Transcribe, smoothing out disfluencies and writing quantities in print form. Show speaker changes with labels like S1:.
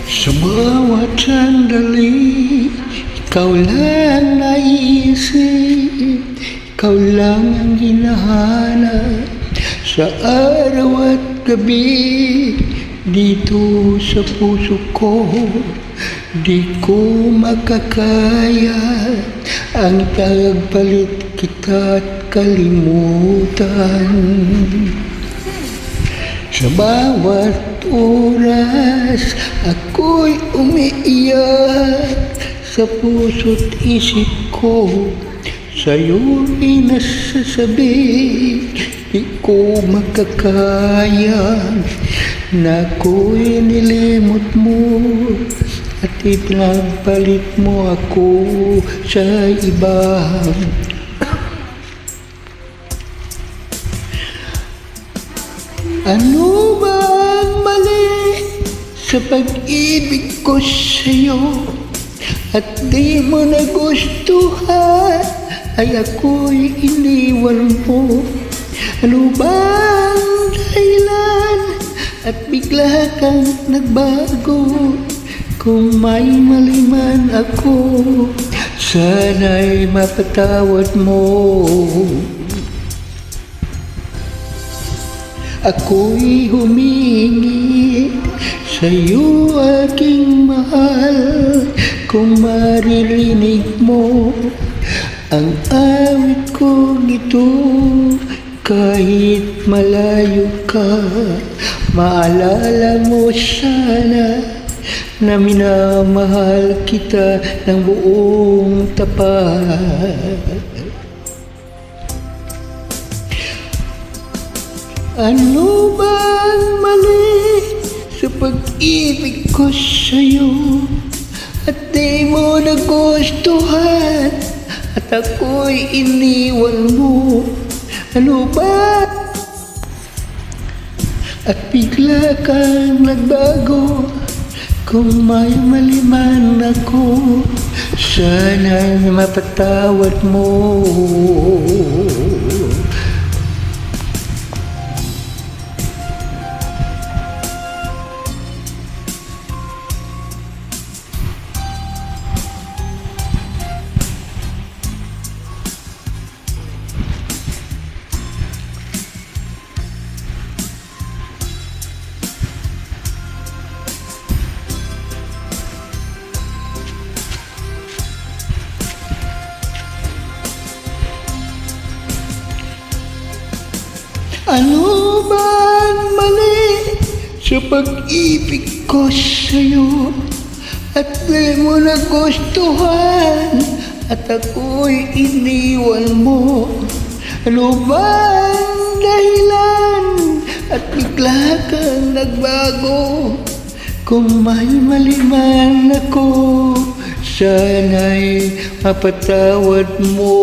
S1: Sa bawat sandali, ikaw lang naiisip, ikaw lang ang hinahanap sa araw at gabi. Dito sa puso ko, di ko makakaya ang tagpalit kita at kalimutan. Sa bawat oras, ako'y umiiyak sa puso't isip ko. Sa'yo'y nasasabi, di ko makakaya na ako'y nilimot mo at ipinagpalit mo ako sa iba. Ano ba ang mali sa pag-ibig ko sa'yo at di mo nagustuhan ay ako'y iniwan mo? Ano ba ang dahilan at bigla kang nagbago? Kung may mali man ako, sana'y mapatawad mo. Ako'y humingi sa'yo, aking mahal, kung maririnig mo ang awit kong ito. Kahit malayo ka, maalala mo sana na minamahal kita ng buong tapat. Ano ba ang mali sa pag-ibig ko sa'yo at di mo nagustuhan at ako'y iniwan mo? Ano ba? At bigla kang nagbago. Kung may mali man ako, sana'y mapatawad mo. Ano ba ang mali sa pag-ibig ko sa'yo at di mo nagustuhan at ako'y iniwan mo? Ano ba ang dahilan at bigla kang nagbago? Kung may mali man ako, sana'y mapatawad mo.